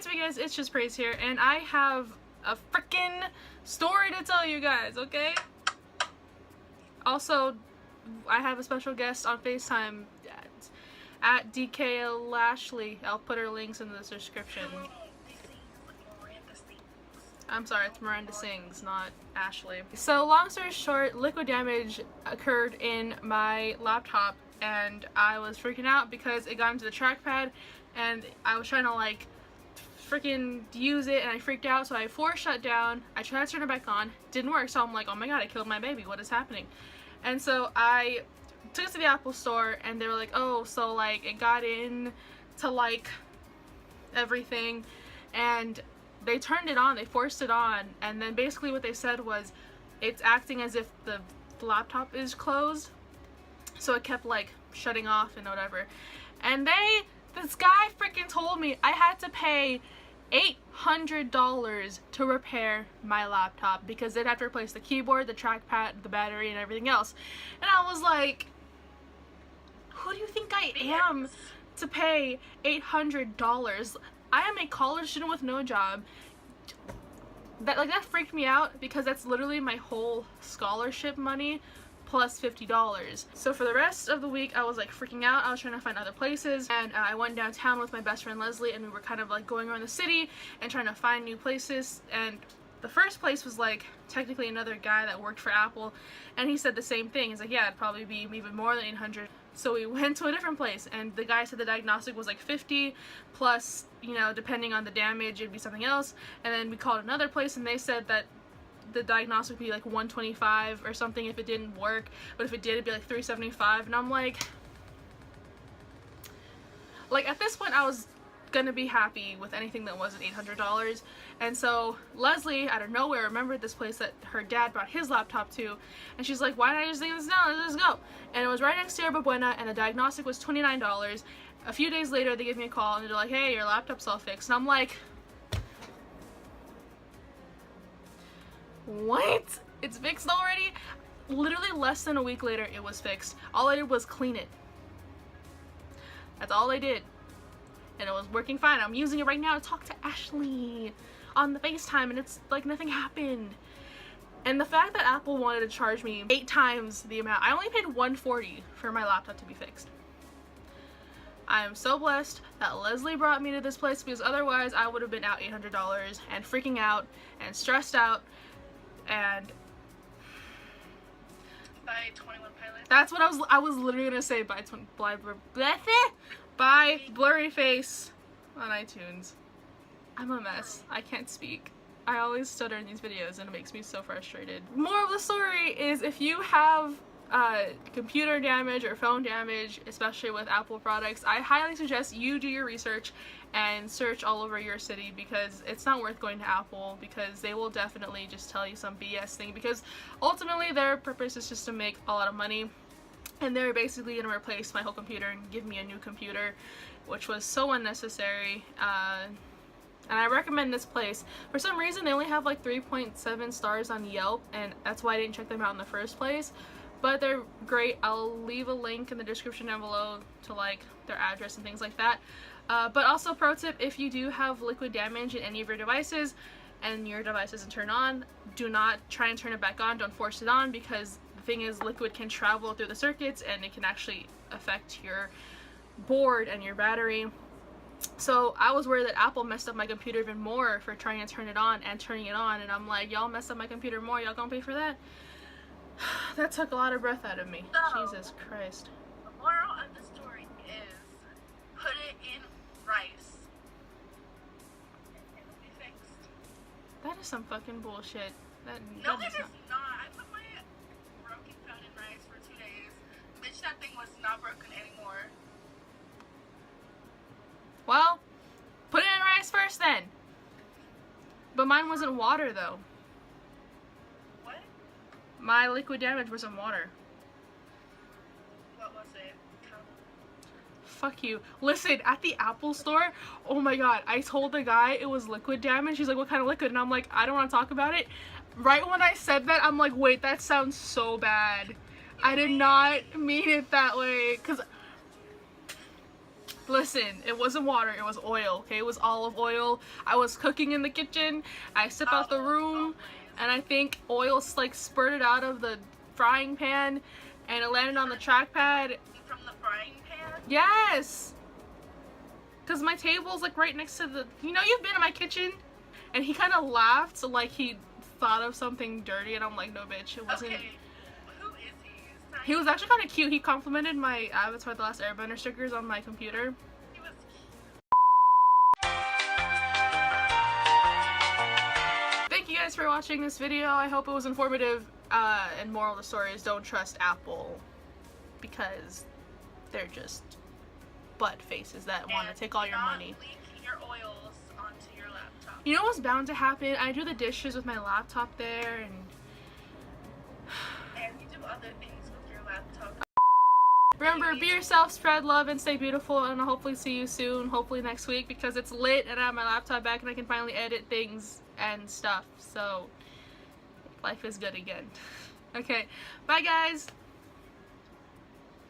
what's up, you guys? It's Just Praise here, and I have a freaking story to tell you guys, okay? Also, I have a special guest on FaceTime at DK Lashley. I'll put her links in the description. I'm sorry, it's Miranda Sings, not Ashley. So, long story short, liquid damage occurred in my laptop, and I was freaking out because it got into the trackpad, and I was trying to like freaking use it, and I freaked out, so I forced shut down. I tried to turn it back on, didn't work, so I'm like, oh my god, I killed my baby, what is happening? And so I took it to the Apple store, and they were like, oh, so like it got in to like everything, and they turned it on, they forced it on, and then basically what they said was it's acting as if the laptop is closed, so it kept like shutting off and whatever. And this guy freaking told me I had to pay $800 to repair my laptop because they'd have to replace the keyboard, the trackpad, the battery, and everything else. And I was like, who do you think I am to pay $800? I am a college student with no job. That freaked me out because that's literally my whole scholarship money plus $50. So for the rest of the week, I was like freaking out. I was trying to find other places, and I went downtown with my best friend Leslie, and we were kind of like going around the city and trying to find new places. And the first place was like technically another guy that worked for Apple, and he said the same thing. He's like, yeah, it'd probably be even more than 800. So we went to a different place, and the guy said the diagnostic was like 50 plus, you know, depending on the damage, it'd be something else. And then we called another place, and they said that the diagnostic would be like 125 or something if it didn't work, but if it did, it'd be like 375. And I'm like at this point I was gonna be happy with anything that wasn't $800. And so Leslie out of nowhere remembered this place that her dad brought his laptop to, and she's like, why don't I just take this down, let's just go. And it was right next to Yerba Buena, and the diagnostic was $29. A few days later they give me a call, and they're like, hey, your laptop's all fixed. And I'm like, what? It's fixed already? Literally less than a week later it was fixed. All I did was clean it. That's all I did. And it was working fine. I'm using it right now to talk to Ashley on the FaceTime, and it's like nothing happened. And the fact that Apple wanted to charge me 8 times the amount, I only paid $140 for my laptop to be fixed. I am so blessed that Leslie brought me to this place, because otherwise I would have been out $800 and freaking out and stressed out. And by 21 Pilots. That's what I was literally gonna say. By Blurry Face on iTunes. I'm a mess. I can't speak. I always stutter in these videos, and it makes me so frustrated. Moral of the story is, if you have computer damage or phone damage, especially with Apple products, I highly suggest you do your research and search all over your city, because it's not worth going to Apple, because they will definitely just tell you some BS thing, because ultimately their purpose is just to make a lot of money, and they're basically going to replace my whole computer and give me a new computer, which was so unnecessary. And I recommend this place. For some reason they only have like 3.7 stars on Yelp, and that's why I didn't check them out in the first place. But they're great. I'll leave a link in the description down below to like their address and things like that. But also, pro tip, if you do have liquid damage in any of your devices and your device doesn't turn on, do not try and turn it back on. Don't force it on, because the thing is, liquid can travel through the circuits and it can actually affect your board and your battery. So I was worried that Apple messed up my computer even more for trying to turn it on and turning it on, and I'm like, y'all messed up my computer more, y'all gonna pay for that? That took a lot of breath out of me. So, Jesus Christ. The moral of the story is, put it in rice and it'll be fixed. That is some fucking bullshit. No, it is not. I put my broken phone in rice for 2 days. Bitch, that thing was not broken anymore. Well, put it in rice first then. But mine wasn't water though. What? My liquid damage wasn't water. What was it? Fuck you. Listen, at the Apple store, oh my god, I told the guy it was liquid damage. He's like, what kind of liquid? And I'm like, I don't want to talk about it. Right when I said that, I'm like, wait, that sounds so bad. I did not mean it that way. Because Listen, it wasn't water, it was oil, okay? It was olive oil. I was cooking in the kitchen, I step out the room, and I think oil like spurted out of the frying pan, and it landed on the trackpad. From the frying pan? Yes! Because my table's like right next to the, you know, you've been in my kitchen, and he kind of laughed, so like he thought of something dirty, and I'm like, no bitch, it wasn't. Okay, who is he? He was actually kind of cute. He complimented my Avatar: The Last Airbender stickers on my computer. He was Thank you guys for watching this video. I hope it was informative, and moral of the story is don't trust Apple, because they're just butt faces that want to take all your money. Leak your oils onto your laptop. You know what's bound to happen? I do the dishes with my laptop there, and you do other things with your laptop. remember, be yourself, spread love, and stay beautiful, and I'll hopefully see you soon, hopefully next week, because it's lit and I have my laptop back and I can finally edit things and stuff, so life is good again. Okay, bye guys!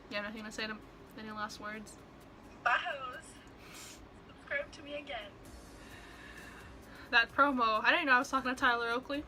You have nothing to say to any last words? Bye hoes. Subscribe to me again. That promo, I didn't know I was talking to Tyler Oakley.